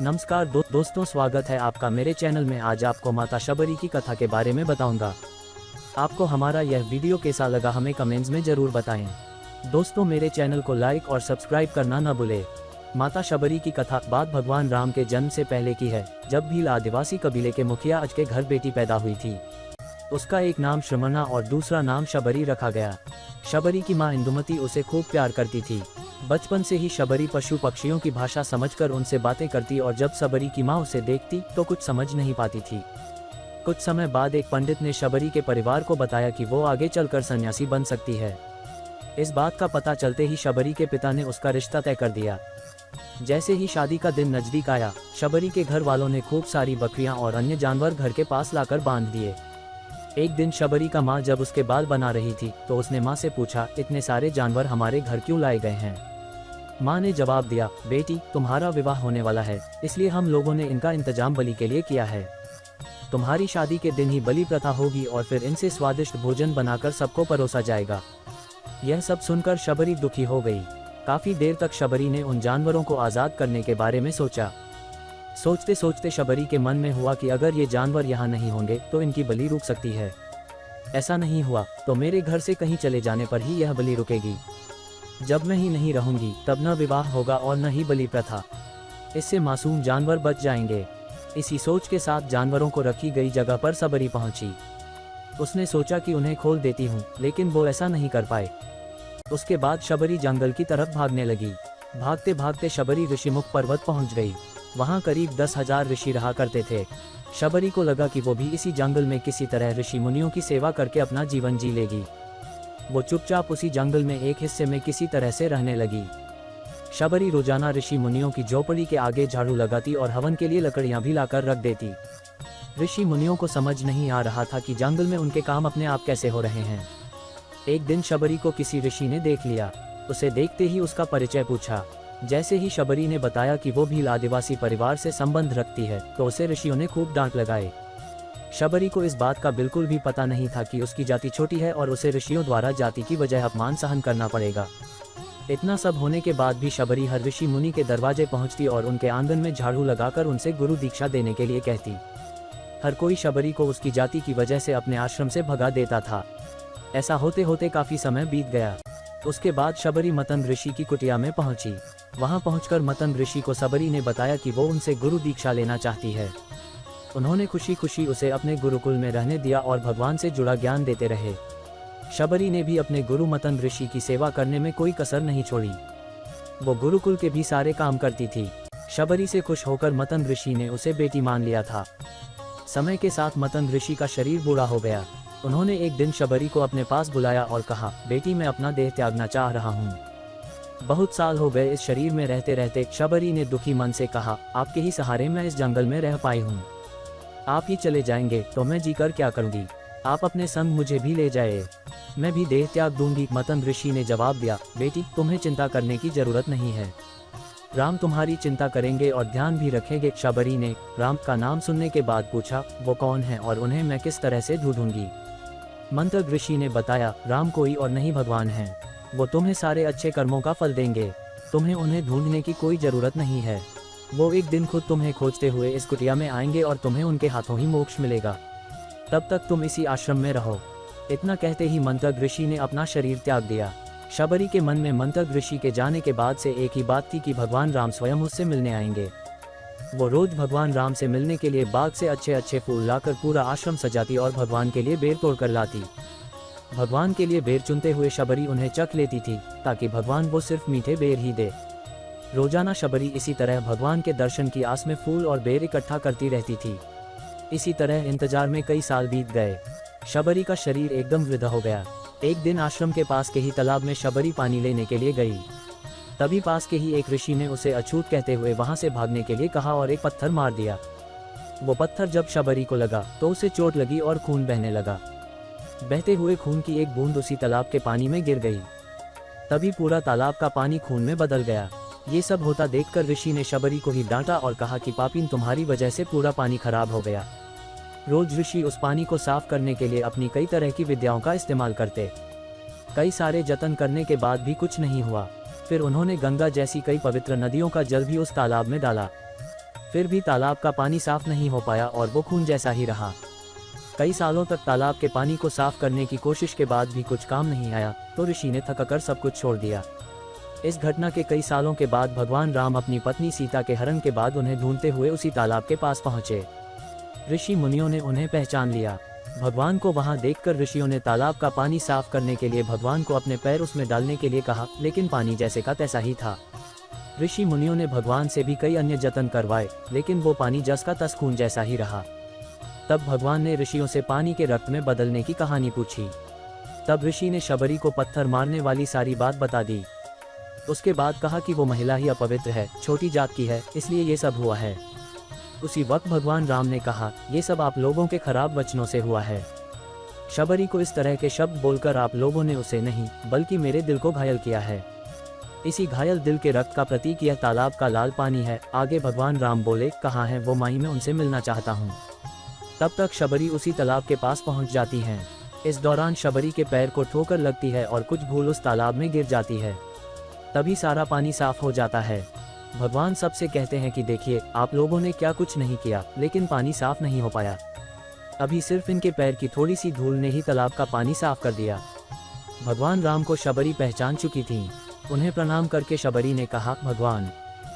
नमस्कार दोस्तों, स्वागत है आपका मेरे चैनल में। आज आपको माता शबरी की कथा के बारे में बताऊंगा। आपको हमारा यह वीडियो कैसा लगा हमें कमेंट्स में ज़रूर बताएं। दोस्तों, मेरे चैनल को लाइक और सब्सक्राइब करना न भूलें। माता शबरी की कथा बात भगवान राम के जन्म से पहले की है, जब भील आदिवासी कबीले के मुखिया अज के घर बेटी पैदा हुई थी। उसका एक नाम श्रमणा और दूसरा नाम शबरी रखा गया। शबरी की माँ इंदुमती उसे खूब प्यार करती थी। बचपन से ही शबरी पशु पक्षियों की भाषा समझकर उनसे बातें करती और जब शबरी की माँ उसे देखती तो कुछ समझ नहीं पाती थी। कुछ समय बाद एक पंडित ने शबरी के परिवार को बताया कि वो आगे चलकर सन्यासी बन सकती है। इस बात का पता चलते ही शबरी के पिता ने उसका रिश्ता तय कर दिया। जैसे ही शादी का दिन नजदीक आया, शबरी के घर वालों ने खूब सारी बकरियां और अन्य जानवर घर के पास लाकर बांध दिए। एक दिन शबरी का माँ जब उसके बाल बना रही थी तो उसने माँ से पूछा, इतने सारे जानवर हमारे घर क्यों लाए गए हैं? माँ ने जवाब दिया, बेटी तुम्हारा विवाह होने वाला है, इसलिए हम लोगों ने इनका इंतजाम बलि के लिए किया है। तुम्हारी शादी के दिन ही बलि प्रथा होगी और फिर इनसे स्वादिष्ट भोजन बनाकर सबको परोसा जाएगा। यह सब सुनकर शबरी दुखी हो गई। काफी देर तक शबरी ने उन जानवरों को आज़ाद करने के बारे में सोचा। सोचते सोचते शबरी के मन में हुआ कि अगर ये जानवर यहाँ नहीं होंगे तो इनकी बलि रुक सकती है। ऐसा नहीं हुआ तो मेरे घर से कहीं चले जाने पर ही यह बलि रुकेगी। जब मैं ही नहीं रहूंगी तब न विवाह होगा और न ही बलि प्रथा। इससे मासूम जानवर बच जाएंगे। इसी सोच के साथ जानवरों को रखी गई जगह पर शबरी पहुंची। उसने सोचा कि उन्हें खोल देती हूँ, लेकिन वो ऐसा नहीं कर पाए। उसके बाद शबरी जंगल की तरफ भागने लगी। भागते भागते शबरी ऋषिमुख पर्वत पहुंच गई। वहां करीब 10,000 ऋषि रहा करते थे। शबरी को लगा कि वो भी इसी जंगल में किसी तरह ऋषि मुनियों की सेवा करके अपना जीवन जी लेगी। वो चुपचाप उसी जंगल में एक हिस्से में किसी तरह से रहने लगी। शबरी रोजाना ऋषि मुनियों की झोपड़ी के आगे झाड़ू लगाती और हवन के लिए लकड़ियां भी लाकर रख देती। ऋषि मुनियों को समझ नहीं आ रहा था कि जंगल में उनके काम अपने आप कैसे हो रहे हैं। एक दिन शबरी को किसी ऋषि ने देख लिया। उसे देखते ही उसका परिचय पूछा। जैसे ही शबरी ने बताया कि वो भील आदिवासी परिवार से संबंध रखती है तो उसे ऋषियों ने खूब डांट लगाए। शबरी को इस बात का बिल्कुल भी पता नहीं था कि उसकी जाति छोटी है और उसे ऋषियों द्वारा जाति की वजह अपमान सहन करना पड़ेगा। इतना सब होने के बाद भी शबरी हर ऋषि मुनि के दरवाजे पहुंचती और उनके आंगन में झाड़ू लगाकर उनसे गुरु दीक्षा देने के लिए कहती। हर कोई शबरी को उसकी जाति की वजह से अपने आश्रम से भगा देता था। ऐसा होते होते काफी समय बीत गया। उसके बाद शबरी मतंग ऋषि की कुटिया में पहुंची। वहां पहुंचकर मतंग ऋषि को शबरी ने बताया कि वो उनसे गुरु दीक्षा लेना चाहती है। उन्होंने खुशी खुशी उसे अपने गुरुकुल में रहने दिया और भगवान से जुड़ा ज्ञान देते रहे। शबरी ने भी अपने गुरु मतंग ऋषि की सेवा करने में कोई कसर नहीं छोड़ी। वो गुरुकुल के भी सारे काम करती थी। शबरी से खुश होकर मतंग ऋषि ने उसे बेटी मान लिया था। समय के साथ मतंग ऋषि का शरीर बूढ़ा हो गया। उन्होंने एक दिन शबरी को अपने पास बुलाया और कहा, बेटी मैं अपना देह त्यागना चाह रहा हूँ। बहुत साल हो गए इस शरीर में रहते रहते। शबरी ने दुखी मन से कहा, आपके ही सहारे मैं इस जंगल में रह पाई हूँ। आप ही चले जाएंगे तो मैं जीकर क्या करूँगी? आप अपने संग मुझे भी ले जाए, मैं भी देह त्याग दूंगी। मतंग ऋषि ने जवाब दिया, बेटी तुम्हें चिंता करने की जरूरत नहीं है। राम तुम्हारी चिंता करेंगे और ध्यान भी रखेंगे। शबरी ने राम का नाम सुनने के बाद पूछा, वो कौन है और उन्हें मैं किस तरह से ढूंढूंगी? मंत्रक ऋषि ने बताया, राम कोई और नहीं भगवान हैं। वो तुम्हें सारे अच्छे कर्मों का फल देंगे। तुम्हें उन्हें ढूंढने की कोई जरूरत नहीं है। वो एक दिन खुद तुम्हें खोजते हुए इस कुटिया में आएंगे और तुम्हें उनके हाथों ही मोक्ष मिलेगा। तब तक तुम इसी आश्रम में रहो। इतना कहते ही मंत्रक ऋषि ने अपना शरीर त्याग दिया। शबरी के मन में मंत्रक ऋषि के जाने के बाद से एक ही बात थी कि भगवान राम स्वयं उससे मिलने आएंगे। वो रोज भगवान राम से मिलने के लिए बाग से अच्छे अच्छे फूल लाकर पूरा आश्रम सजाती और भगवान के लिए बेर तोड़कर लाती। भगवान के लिए बेर चुनते हुए शबरी उन्हें चख लेती थी ताकि भगवान वो सिर्फ मीठे बेर ही दे। रोजाना शबरी इसी तरह भगवान के दर्शन की आस में फूल और बेर इकट्ठा करती रहती थी। इसी तरह इंतजार में कई साल बीत गए। शबरी का शरीर एकदम वृद्ध हो गया। एक दिन आश्रम के पास के ही तालाब में शबरी पानी लेने के लिए गई। तभी पास के ही एक ऋषि ने उसे अछूत कहते हुए वहां से भागने के लिए कहा और एक पत्थर मार दिया। वो पत्थर जब शबरी को लगा तो उसे चोट लगी और खून बहने लगा। बहते हुए खून की एक बूंद उसी तालाब के पानी में गिर गई। तभी पूरा तालाब का पानी खून में बदल गया। ये सब होता देखकर ऋषि ने शबरी को ही डांटा और कहा कि पापीन तुम्हारी वजह से पूरा पानी खराब हो गया। रोज ऋषि उस पानी को साफ करने के लिए अपनी कई तरह की विद्याओं का इस्तेमाल करते। कई सारे जतन करने के बाद भी कुछ नहीं हुआ। फिर उन्होंने गंगा जैसी कई पवित्र नदियों का जल भी उस तालाब में डाला। फिर भी तालाब का पानी साफ नहीं हो पाया और वो खून जैसा ही रहा। कई सालों तक तालाब के पानी को साफ करने की कोशिश के बाद भी कुछ काम नहीं आया, तो ऋषि ने थककर सब कुछ छोड़ दिया। इस घटना के कई सालों के बाद भगवान राम अपनी पत्नी सीता के हरण के बाद उन्हें ढूंढते हुए उसी तालाब के पास पहुंचे। ऋषि मुनियों ने उन्हें पहचान लिया। भगवान को वहां देखकर ऋषियों ने तालाब का पानी साफ करने के लिए भगवान को अपने पैर उसमें डालने के लिए कहा, लेकिन पानी जैसे का तैसा ही था। ऋषि मुनियों ने भगवान से भी कई अन्य जतन करवाए, लेकिन वो पानी जस का तस खून जैसा ही रहा। तब भगवान ने ऋषियों से पानी के रक्त में बदलने की कहानी पूछी। तब ऋषि ने शबरी को पत्थर मारने वाली सारी बात बता दी। उसके बाद कहा कि वो महिला ही अपवित्र है, छोटी जात की है, इसलिए ये सब हुआ है। उसी वक्त भगवान राम ने कहा, ये सब आप लोगों के खराब वचनों से हुआ है। शबरी को इस तरह के शब्द बोलकर आप लोगों ने उसे नहीं बल्कि मेरे दिल को घायल किया है। इसी घायल दिल के रक्त का प्रतीक यह तालाब का लाल पानी है। आगे भगवान राम बोले, कहाँ है वो माई, मैं उनसे मिलना चाहता हूँ। तब तक शबरी उसी तालाब के पास पहुँच जाती हैं। इस दौरान शबरी के पैर को ठोकर लगती है और कुछ भूल उस तालाब में गिर जाती है। तभी सारा पानी साफ हो जाता है। भगवान सबसे कहते हैं कि देखिए, आप लोगों ने क्या कुछ नहीं किया, लेकिन पानी साफ नहीं हो पाया। अभी सिर्फ इनके पैर की थोड़ी सी धूल ने ही तालाब का पानी साफ कर दिया। भगवान राम को शबरी पहचान चुकी थी। उन्हें प्रणाम करके शबरी ने कहा, भगवान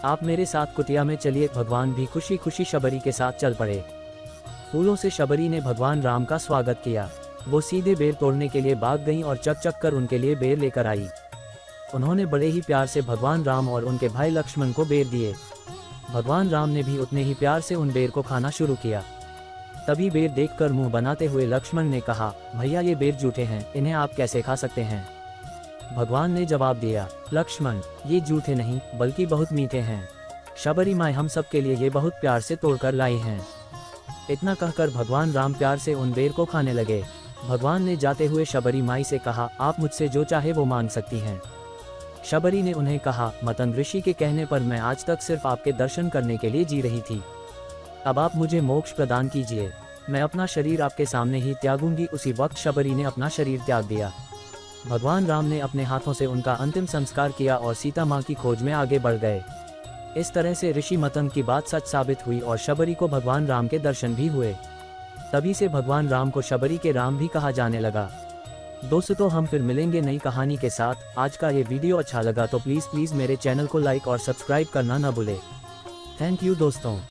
आप मेरे साथ कुटिया में चलिए। भगवान भी खुशी खुशी शबरी के साथ चल पड़े। फूलों से शबरी ने भगवान राम का स्वागत किया। वो सीधे बेर तोड़ने के लिए भाग गईं और चक चक कर उनके लिए बेर लेकर आई। उन्होंने बड़े ही प्यार से भगवान राम और उनके भाई लक्ष्मण को बेर दिए। भगवान राम ने भी उतने ही प्यार से उन बेर को खाना शुरू किया। तभी बेर देखकर मुंह बनाते हुए लक्ष्मण ने कहा, भैया ये बेर जूठे हैं, इन्हें आप कैसे खा सकते हैं। भगवान ने जवाब दिया, लक्ष्मण ये जूठे नहीं बल्कि बहुत मीठे हैं। शबरी माँ हम सब के लिए ये बहुत प्यार से तोड़कर लाई हैं। इतना कहकर भगवान राम प्यार से उन बेर को खाने लगे। भगवान ने जाते हुए शबरी माई से कहा, आप मुझसे जो चाहे वो मांग सकती हैं। शबरी ने उन्हें कहा, मतंग ऋषि के कहने पर मैं आज तक सिर्फ आपके दर्शन करने के लिए जी रही थी। अब आप मुझे मोक्ष प्रदान कीजिए, मैं अपना शरीर आपके सामने ही त्यागूंगी। उसी वक्त शबरी ने अपना शरीर त्याग दिया। भगवान राम ने अपने हाथों से उनका अंतिम संस्कार किया और सीता माँ की खोज में आगे बढ़ गए। इस तरह से ऋषि मतंग की बात सच साबित हुई और शबरी को भगवान राम के दर्शन भी हुए। तभी से भगवान राम को शबरी के राम भी कहा जाने लगा। दोस्तों हम फिर मिलेंगे नई कहानी के साथ। आज का ये वीडियो अच्छा लगा तो प्लीज़ मेरे चैनल को लाइक और सब्सक्राइब करना न भूले। थैंक यू दोस्तों।